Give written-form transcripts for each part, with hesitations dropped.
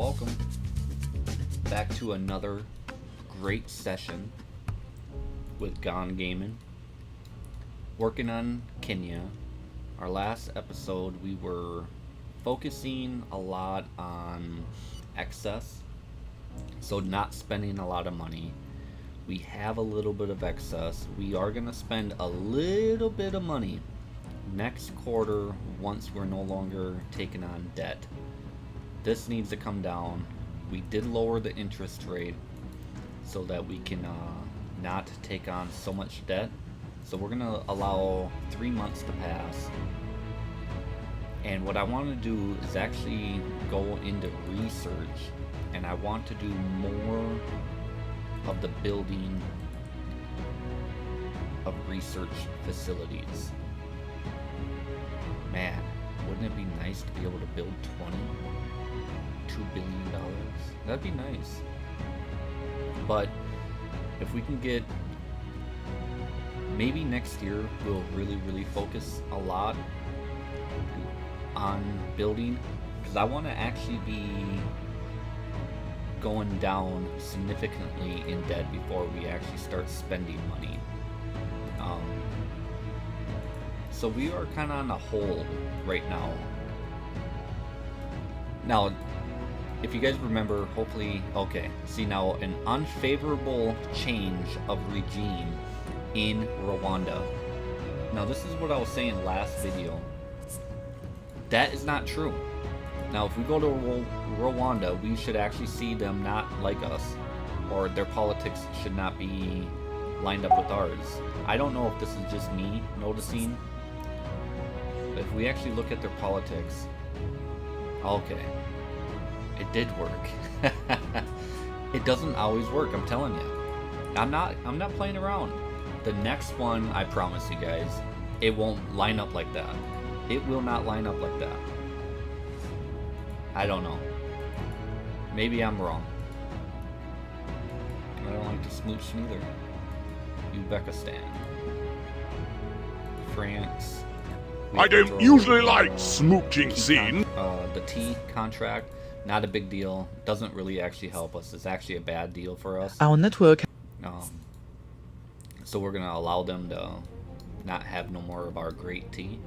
welcome back to another great session with Gone Gaming. Working on Kenya. Our last episode we were focusing a lot on excess, so not spending a lot of money. We have a little bit of excess. We are going to spend a little bit of money next quarter once we're no longer taking on debt. This needs to come down. We did lower the interest rate so that we can not take on so much debt. So we're going to allow 3 months to pass. And what I want to do is actually go into research, and I want to do more of the building of research facilities. Man, wouldn't it be nice to be able to build $22 billion? That'd be nice. But if we can get, maybe next year we'll really focus a lot on building, because I want to actually be going down significantly in debt before we actually start spending money. So we are kind of on a hold right now. Now, if you guys remember, hopefully, okay, see now an unfavorable change of regime in Rwanda. Now this is what I was saying last video. That is not true. Now if we go to Rwanda, we should actually see them not like us, or their politics should not be lined up with ours. I don't know if this is just me noticing, but if we actually look at their politics, okay, it did work. It doesn't always work, I'm telling you. I'm not playing around. The next one, I promise you guys, it won't line up like that. It will not line up like that. I don't know. Maybe I'm wrong. I don't like to smooch neither. Uzbekistan. France. I don't usually like smooching scene. The T contract, not a big deal. Doesn't really actually help us. It's actually a bad deal for us. Our network. So we're going to allow them to not have no more of our great tea.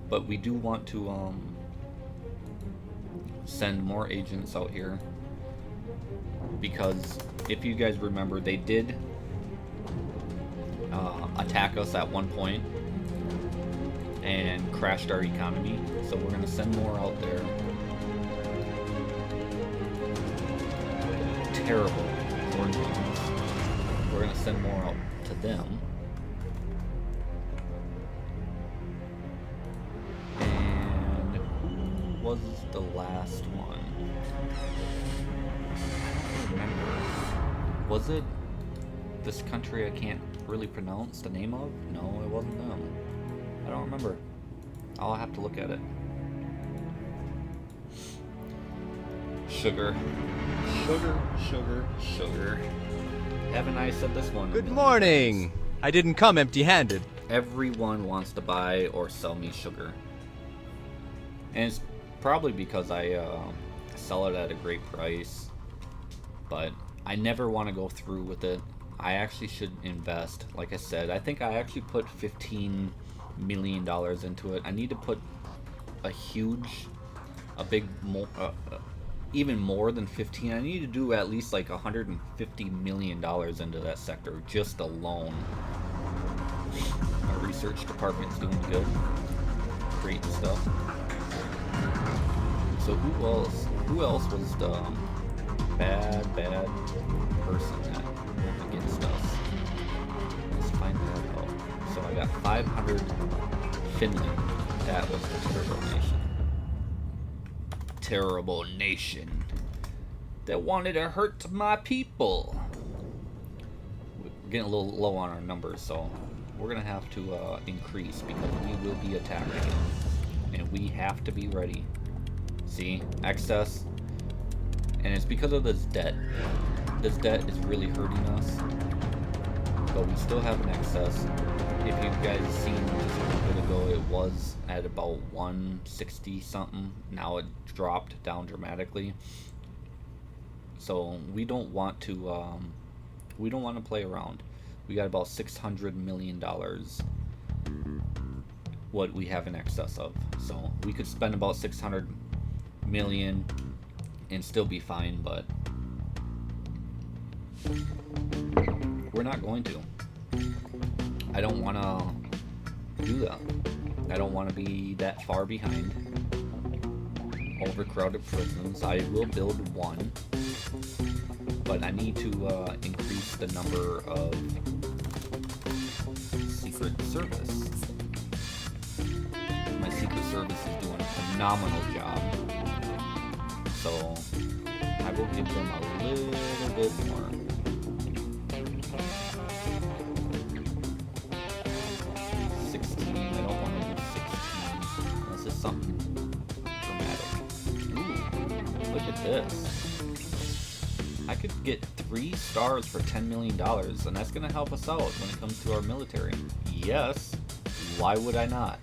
But we do want to send more agents out here, because if you guys remember, they did attack us at one point and crashed our economy. So we're going to send more out there. Terrible coordinates. We're going to send more out to them. And who was the last one? I don't remember. Was it this country I can't really pronounce the name of? No, it wasn't them. I don't remember. I'll have to look at it. Sugar. Haven't I said this one? Good morning. I didn't come empty-handed. Everyone wants to buy or sell me sugar. And it's probably because I sell it at a great price. But I never want to go through with it. I actually should invest. Like I said, I think I actually put $15 million into it. I need to put even more than 15. I need to do at least like $150 million into that sector just alone. Our research department's doing good, great stuff. So who else was the bad person that went against us? Let's find that out. So I got 500 Finland. That was the terrible nation. Terrible nation that wanted to hurt my people. We're getting a little low on our numbers, so we're gonna have to increase, because we will be attacked again, and we have to be ready. See, excess, and it's because of this debt. This debt is really hurting us, but we still have an excess. If you guys seen just a little bit ago, it was at about 160 something. Now it dropped down dramatically. So we don't want to play around. We got about $600 million what we have in excess of. So we could spend about 600 million and still be fine, but we're not going to. I don't want to do that. I don't want to be that far behind. Overcrowded prisons. I will build one, but I need to increase the number of Secret Service. My Secret Service is doing a phenomenal job, so I will give them a little bit more. Something dramatic. Ooh, look at this. I could get 3 stars for $10 million, and that's going to help us out when it comes to our military. Yes, why would I not?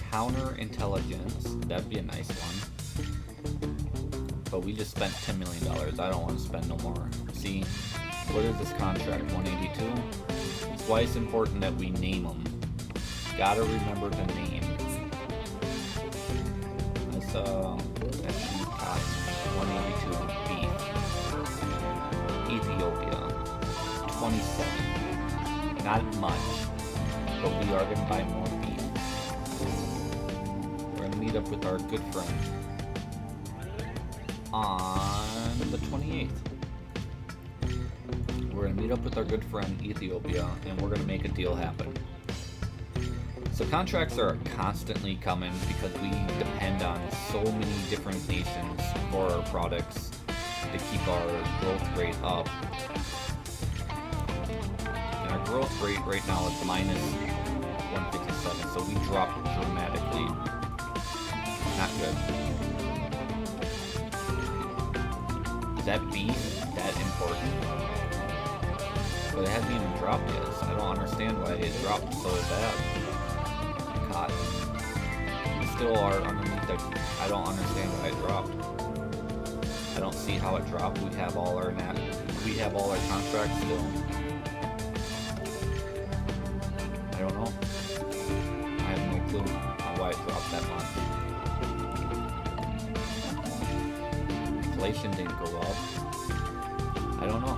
Counterintelligence, that'd be a nice one. But we just spent $10 million. I don't want to spend no more. See, what is this contract? 182? Why it's important that we name them. Gotta remember the name. That's sheep cotton. 182 beef. Ethiopia. 27. Not much, but we are gonna buy more beef. We're gonna meet up with our good friend on the 28th. We're going to meet up with our good friend Ethiopia, and we're going to make a deal happen. So contracts are constantly coming because we depend on so many different nations for our products to keep our growth rate up. And our growth rate right now is minus 157, so we dropped dramatically. Not good. Is that beef that important? But it hasn't even dropped yet, so I don't understand why it dropped so bad. Cotton. We still are underneath the... I don't understand why it dropped. I don't see how it dropped. We have all our contracts still. I don't know. I have no clue on why it dropped that much. Inflation didn't go up. I don't know.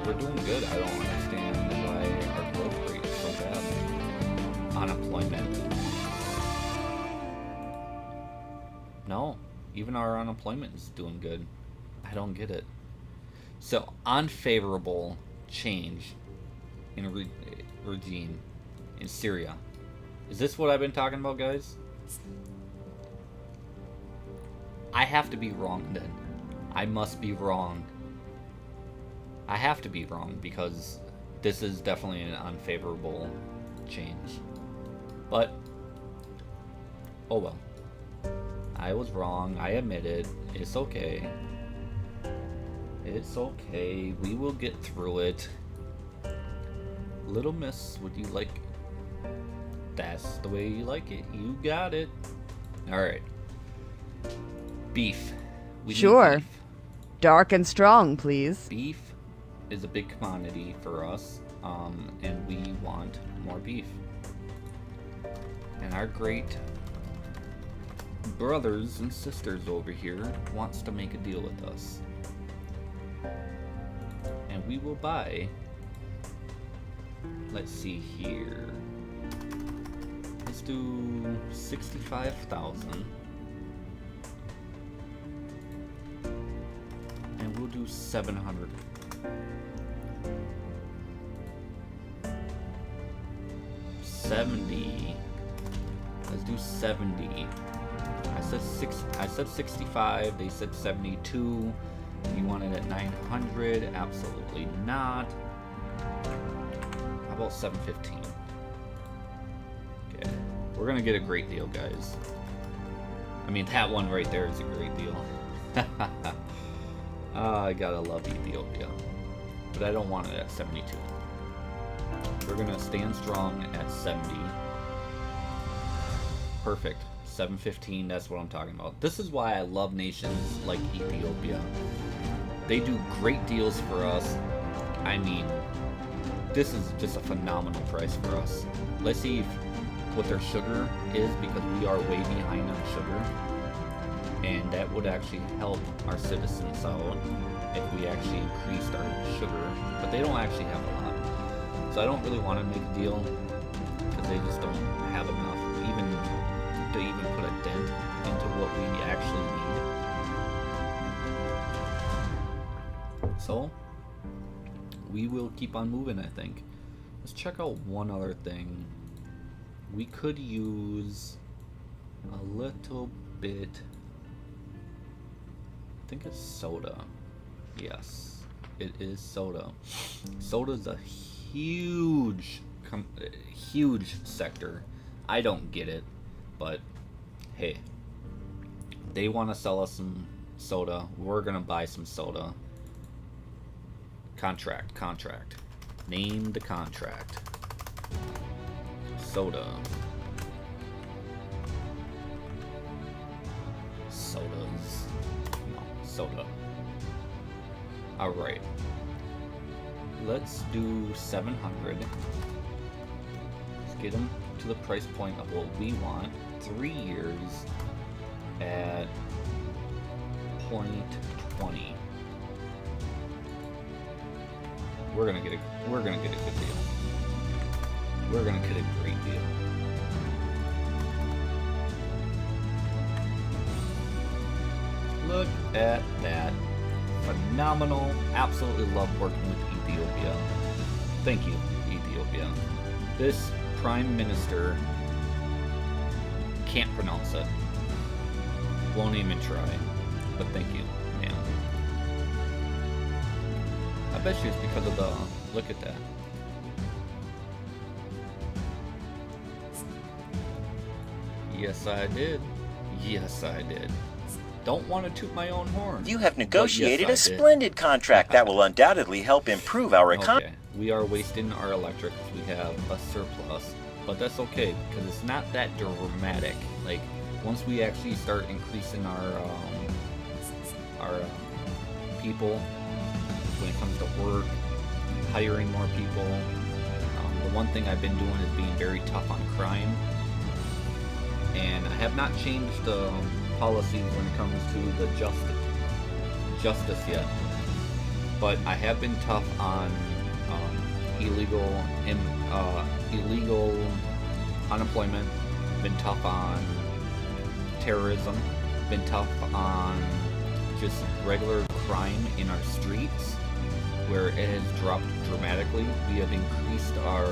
We're doing good. I don't understand why our growth rate is so bad. Unemployment. No, even our unemployment is doing good. I don't get it. So, unfavorable change in regime in Syria. Is this what I've been talking about, guys? I have to be wrong then. I must be wrong. I have to be wrong because this is definitely an unfavorable change. But, oh well. I was wrong. I admit it. It's okay. It's okay. We will get through it. Little Miss, would you like... That's the way you like it. You got it. Alright. Beef. We Sure. need beef. Dark and strong, please. Beef is a big commodity for us, and we want more beef. And our great brothers and sisters over here wants to make a deal with us. And we will buy, let's see here, let's do 65,000. And we'll do 700. Let's do 70. I said 65. They said 72. You want it at 900? Absolutely not. How about 715? Okay, we're gonna get a great deal, guys. I mean, that one right there is a great deal. I gotta love Ethiopia, but I don't want it at 72. We're gonna stand strong at 70. Perfect. 715, that's what I'm talking about. This is why I love nations like Ethiopia. They do great deals for us. I mean, this is just a phenomenal price for us. Let's see what their sugar is, because we are way behind on sugar. And that would actually help our citizens out if we actually increased our sugar. But they don't actually have a lot. So I don't really want to make a deal, because they just don't have enough to even put a dent into what we actually need. So we will keep on moving, I think. Let's check out one other thing. We could use a little bit, I think it's soda. Yes, it is soda. Soda's a huge sector. I don't get it, but hey, they want to sell us some soda. We're gonna buy some soda. Contract. Name the contract. Soda. Sodas. No, soda. Alright. Let's do 700. Let's get them to the price point of what we want. 3 years at 0.20. We're gonna get a good deal. We're gonna get a great deal. Look at that. Phenomenal. Absolutely love working with Ethiopia. Thank you, Ethiopia. This Prime Minister can't pronounce it. Won't even try. But thank you, man. I bet you it's because of the... Look at that. Yes, I did. Yes, I did. Don't want to toot my own horn. You have negotiated a splendid contract that will undoubtedly help improve our economy. Okay, we are wasting our electric because we have a surplus, but that's okay because it's not that dramatic. Like, once we actually start increasing our people when it comes to work, hiring more people. The one thing I've been doing is being very tough on crime, and I have not changed the policies when it comes to the justice yet, but I have been tough on illegal unemployment, been tough on terrorism, been tough on just regular crime in our streets, where it has dropped dramatically. We have increased our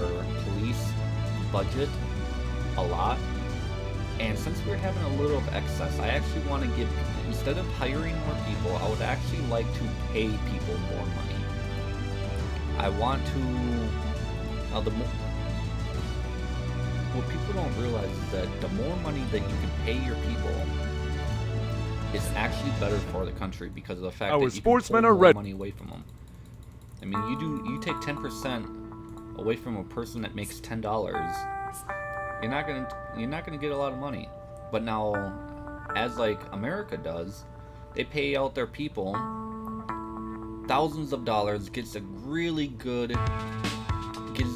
police budget a lot. And since we're having a little of excess, I actually want to give, instead of hiring more people, I would actually like to pay people more money. I want to, what people don't realize is that the more money that you can pay your people is actually better for the country, because of the fact that you can pull more money away from them. I mean, you take 10% away from a person that makes $10. You're not gonna get a lot of money. But now, as like America does, they pay out their people thousands of dollars, gives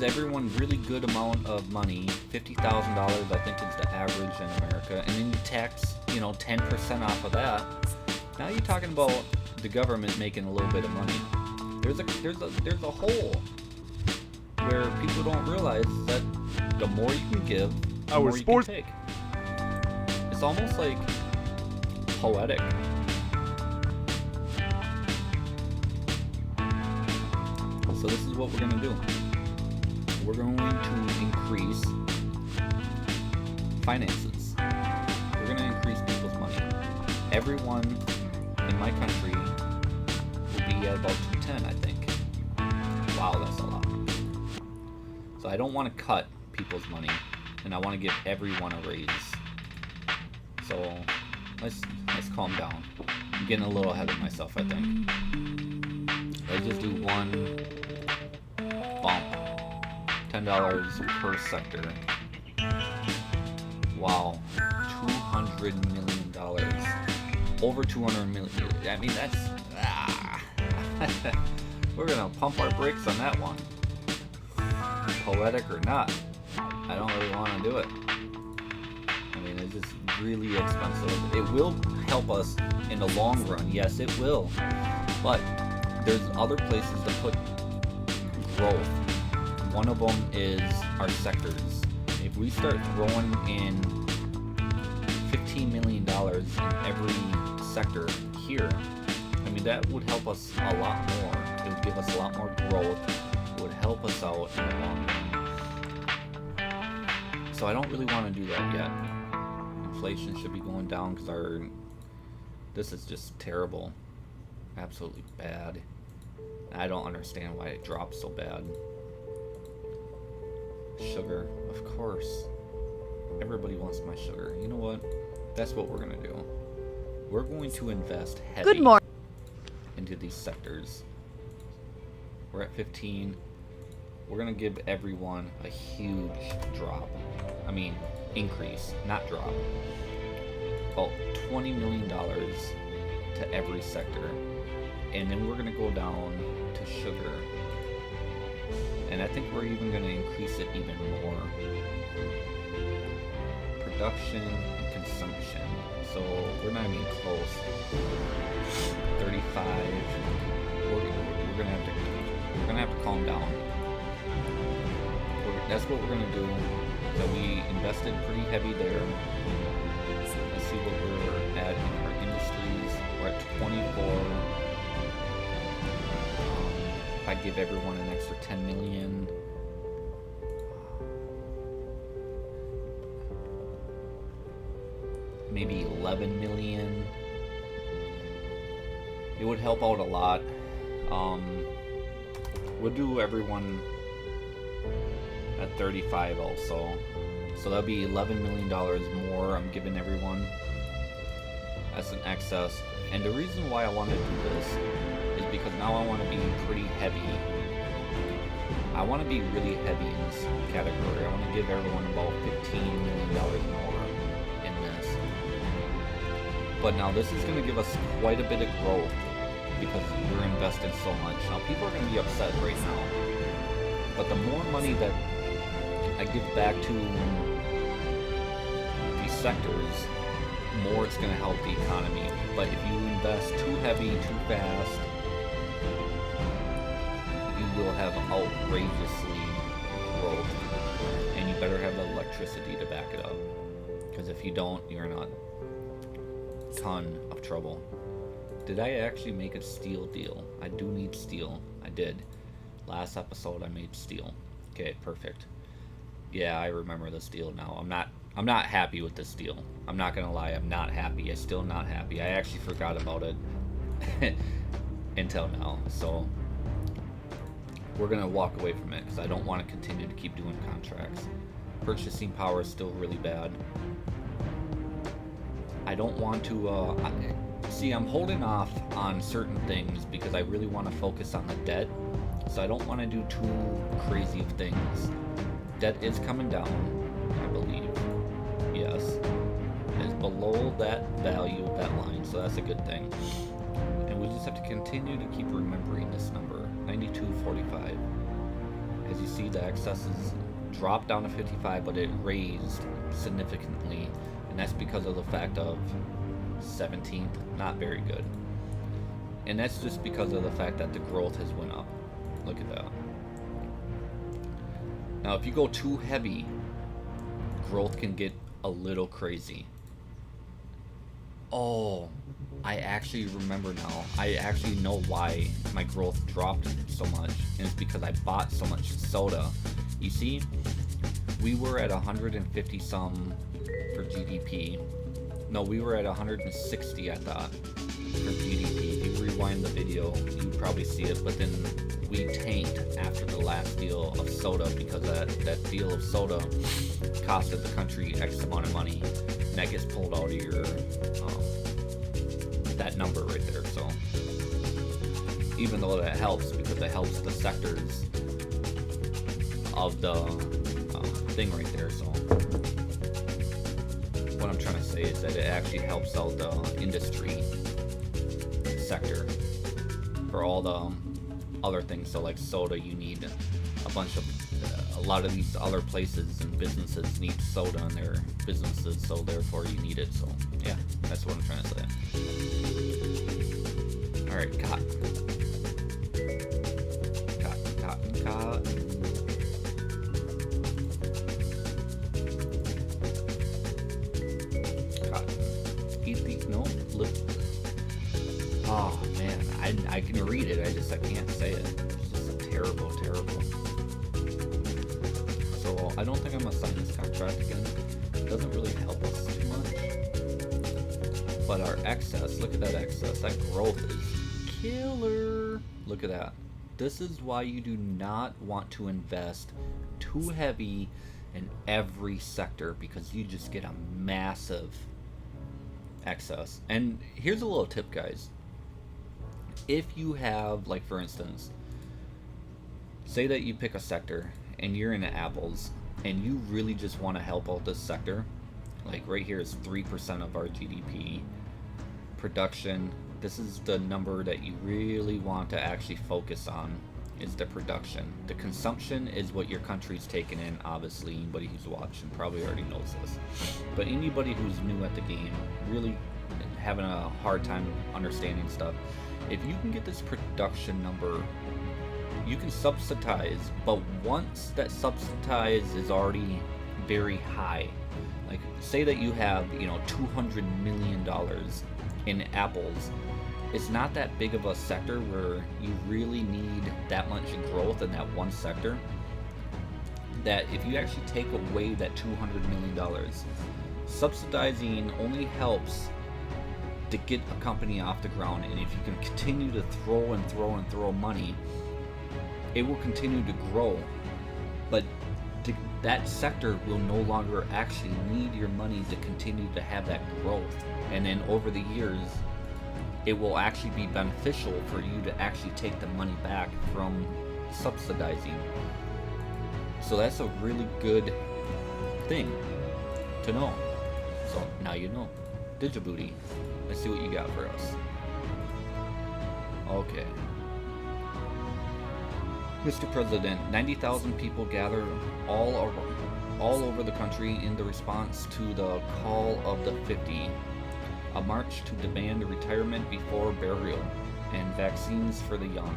everyone really good amount of money. $50,000 I think is the average in America, and then you tax 10% off of that. Now you're talking about the government making a little bit of money. There's a hole where people don't realize that the more you can give, the more you can take. It's almost like poetic. So this is what we're going to do. We're going to increase finances. We're going to increase people's money. Everyone in my country will be at about 210, I think. Wow, that's a lot. So I don't want to cut people's money, and I want to give everyone a raise. So let's calm down. I'm getting a little ahead of myself, I think. Let's just do one bump. $10 per sector. Wow, $200 million. Over 200 million. I mean, that's... We're gonna pump our brakes on that one. Poetic or not, I don't really want to do it. I mean, it's just really expensive. It will help us in the long run, yes it will. But there's other places to put growth. One of them is our sectors. If we start throwing in $15 million in every sector here, I mean, that would help us a lot more. It would give us a lot more growth. It would help us out in the long run. So I don't really want to do that yet. Inflation should be going down because this is just terrible. Absolutely bad. I don't understand why it dropped so bad. Sugar, of course. Everybody wants my sugar. You know what? That's what we're going to do. We're going to invest heavy into these sectors. We're at 15. We're going to give everyone a huge drop. I mean, increase, not drop. About $20 million to every sector. And then we're going to go down to sugar. And I think we're even going to increase it even more. Production and consumption. So we're not even close. 35. We're gonna have to calm down. That's what we're gonna do. So we invested pretty heavy there. Let's see what we're at in our industries. We're at 24. If I give everyone an extra 10 million. Maybe 11 million. It would help out a lot. We'll do everyone at 35 also. So that'll be $11 million more I'm giving everyone. That's an excess. And the reason why I want to do this is because now I want to be pretty heavy. I want to be really heavy in this category. I want to give everyone about $15 million more in this. But now this is going to give us quite a bit of growth because we're investing so much. Now people are going to be upset right now. But the more money that I give back to these sectors, more it's going to help the economy. But if you invest too heavy, too fast, you will have outrageously growth. And you better have the electricity to back it up. Because if you don't, you're in a ton of trouble. Did I actually make a steel deal? I do need steel. I did. Last episode I made steel. Okay, perfect. Yeah, I remember this deal now. I'm not happy with this deal. I'm not gonna lie, I'm not happy. I'm still not happy. I actually forgot about it until now. So we're gonna walk away from it because I don't want to continue to keep doing contracts. Purchasing power is still really bad. I don't want to see, I'm holding off on certain things because I really want to focus on the debt. So I don't want to do too crazy of things. Debt is coming down, I believe. Yes. It's below that value, that line, so that's a good thing. And we just have to continue to keep remembering this number, 92.45. As you see, the excesses dropped down to 55, but it raised significantly. And that's because of the fact of 17th, not very good. And that's just because of the fact that the growth has went up. Look at that. Now if you go too heavy, growth can get a little crazy. Oh, I actually remember now. I actually know why my growth dropped so much. And it's because I bought so much soda. You see, we were at 150 some for GDP. No, we were at 160, I thought, for GDP. If you rewind the video, you probably see it, but then we tanked after the last deal of soda because that deal of soda costed the country X amount of money, and that gets pulled out of your that number right there. So even though that helps because it helps the sectors of the thing right there. So what I'm trying to say is that it actually helps out the industry sector for all the other things. So like soda, you need a lot of these other places and businesses need soda in their businesses, so therefore you need it. So yeah, that's what I'm trying to say. All right, cotton. Eat these, no, look. Oh man, I can read it, I can't say it. It's just terrible. So I don't think I'm gonna sign this contract again. It doesn't really help us too much. But our excess, look at that excess. That growth is killer. Look at that. This is why you do not want to invest too heavy in every sector, because you just get a massive excess. And here's a little tip, guys. If you have, like for instance, say that you pick a sector and you're in apples and you really just want to help out this sector, like right here is 3% of our GDP. Production, this is the number that you really want to actually focus on, is the production. The consumption is what your country's taking in. Obviously anybody who's watching probably already knows this, but anybody who's new at the game, really having a hard time understanding stuff, if you can get this production number, you can subsidize. But once that subsidize is already very high, like say that you have, you know, $200 million in apples, it's not that big of a sector where you really need that much growth in that one sector. That if you actually take away that $200 million, subsidizing only helps to get a company off the ground. And if you can continue to throw money, it will continue to grow. But that sector will no longer actually need your money to continue to have that growth. And then over the years, it will actually be beneficial for you to actually take the money back from subsidizing. So that's a really good thing to know. So now you know. Digibooty, let's see what you got for us. Okay. Mr. President, 90,000 people gathered all over the country in the response to the Call of the 50, a march to demand retirement before burial and vaccines for the young.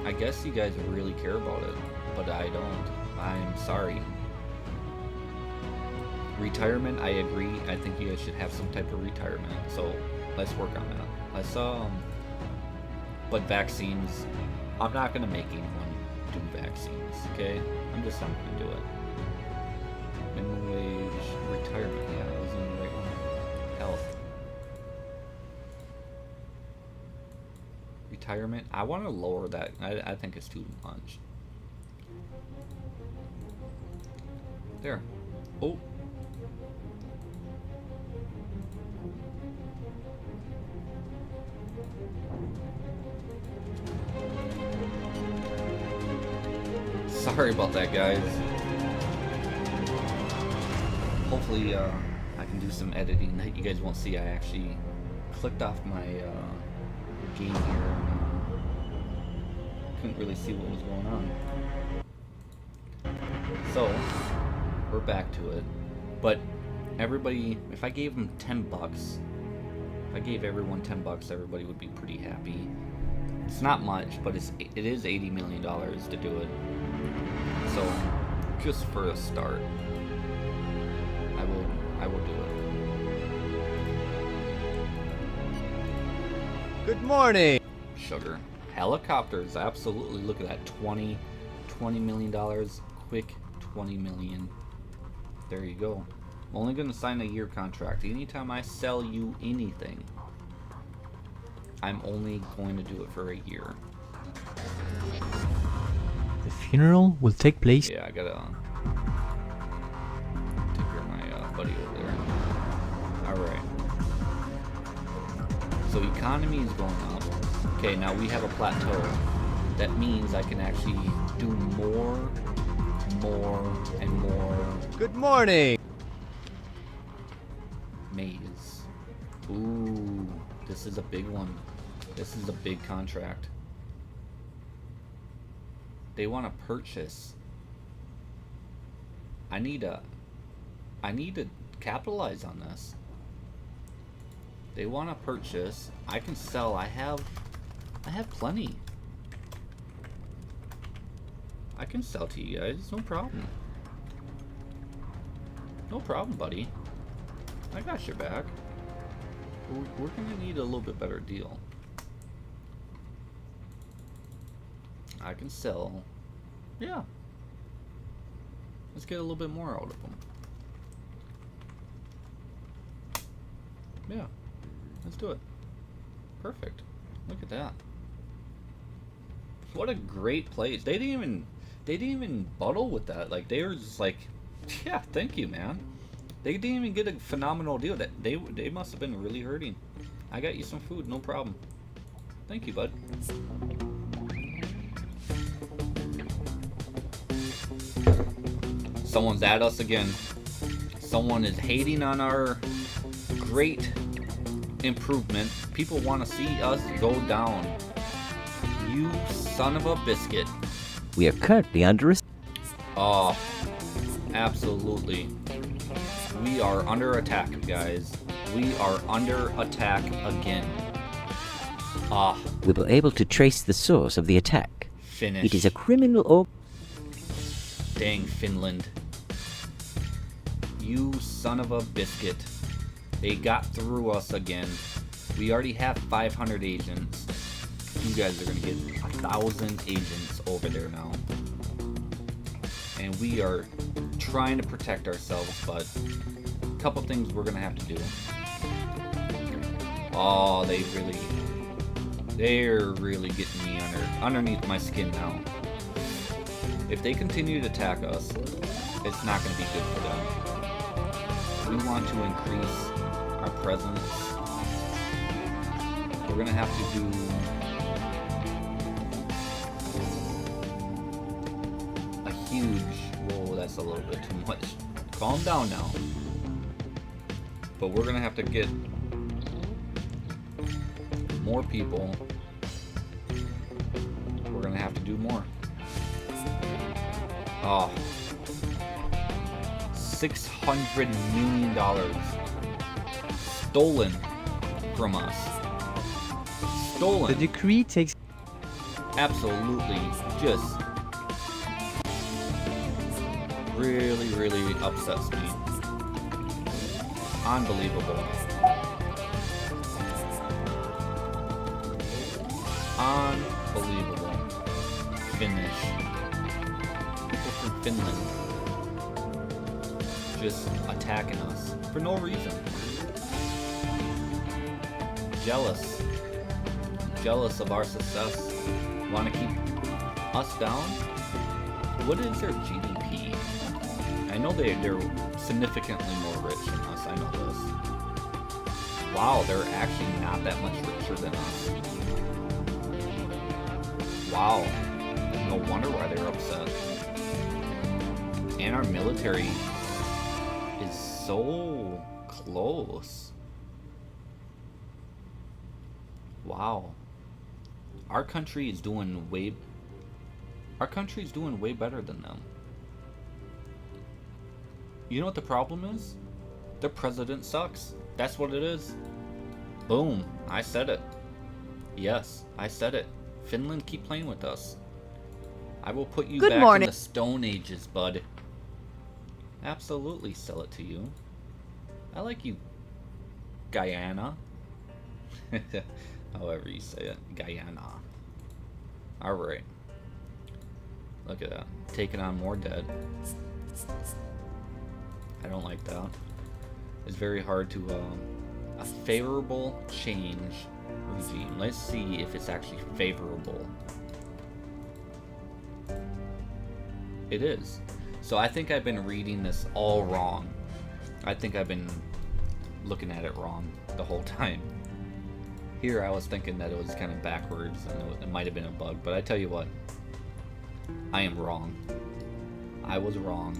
I guess you guys really care about it, but I don't. I'm sorry. Retirement, I agree. I think you guys should have some type of retirement, so let's work on that. But vaccines, I'm not gonna make anyone do vaccines, okay? I'm just not gonna do it. Minimum wage, retirement, yeah, I was in the right one. Health. Retirement, I want to lower that. I think it's too much. There. Oh. Sorry about that, guys. Hopefully, I can do some editing that you guys won't see. I actually clicked off my game here and couldn't really see what was going on. So, we're back to it. But everybody, if I gave them 10 bucks, if I gave everyone 10 bucks, everybody would be pretty happy. It's not much, but it is $80 million to do it. So, just for a start, I will do it. Good morning. Sugar. Helicopters, absolutely. Look at that, $20 million, quick 20 million. There you go. I'm only going to sign a year contract. Anytime I sell you anything, I'm only going to do it for a year. The funeral will take place. Yeah, I gotta take care of my buddy over there. Alright. So economy is going up. Okay, now we have a plateau. that means I can actually do more, and more Good morning! maze. Ooh, this is a big one. This is a big contract. They want to purchase. I need to capitalize on this. They want to purchase. I can sell. I have plenty. I can sell to you guys, no problem. No problem, buddy. I got your back. We're gonna need a little bit better deal. I can sell. Yeah. Let's get a little bit more out of them. Yeah. Let's do it. Perfect. Look at that. What a great place. They didn't even buttle with that. Like, they were just like, yeah, thank you, man. They didn't even get a phenomenal deal. That they must have been really hurting. I got you some food, no problem. Thank you, bud. Someone's at us again. Someone is hating on our great improvement. People want to see us go down. You son of a biscuit. We are currently under a... Oh, absolutely. We are under attack, guys. We are under attack again. Ah. We were able to trace the source of the attack. Finish. It is a criminal or... Dang, Finland. You son of a biscuit. They got through us again. We already have 500 agents. You guys are gonna get 1,000 agents over there now. And we are trying to protect ourselves, but a couple things we're gonna have to do. Oh, they're really getting me underneath my skin now. If they continue to attack us, it's not gonna be good for them. We want to increase our presence. We're gonna have to do a huge... Whoa, that's a little bit too much. Calm down now. But we're gonna have to get more people. We're gonna have to do more. Oh. $600 million stolen from us. Stolen. The decree takes... Absolutely just really upsets me. Unbelievable. Unbelievable. Finnish. People from Finland just attacking us for no reason. Jealous. Jealous of our success. Want to keep us down? What is their GDP? I know they're significantly more rich than us. I know this. Wow, they're actually not that much richer than us. Wow. No wonder why they're upset. And our military is so close. Wow. Our country is doing way better than them. You know what the problem is? The president sucks. That's what it is. Boom. I said it. Yes, I said it. Finland, keep playing with us. I will put you back in the Stone Ages, bud. Absolutely sell it to you. I like you, Guyana. However you say it. Guyana. Alright. Look at that. Taking on more dead. I don't like that. It's very hard to, a favorable change regime. Let's see if it's actually favorable. It is. So I think I've been reading this all wrong. I think I've been looking at it wrong the whole time. Here I was thinking that it was kind of backwards and it might have been a bug, but I tell you what, I am wrong. I was wrong.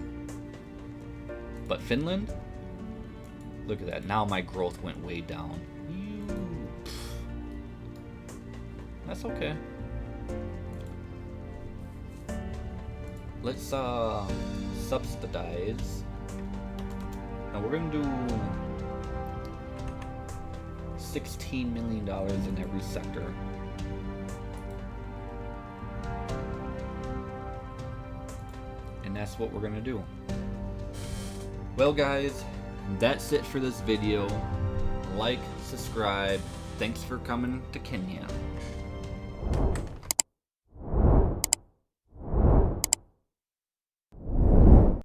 But Finland? Look at that. Now my growth went way down. That's okay. Let's subsidize. Now we're gonna do $16 million in every sector. And that's what we're gonna do. Well guys, that's it for this video. Like, subscribe. Thanks for coming to Kenya.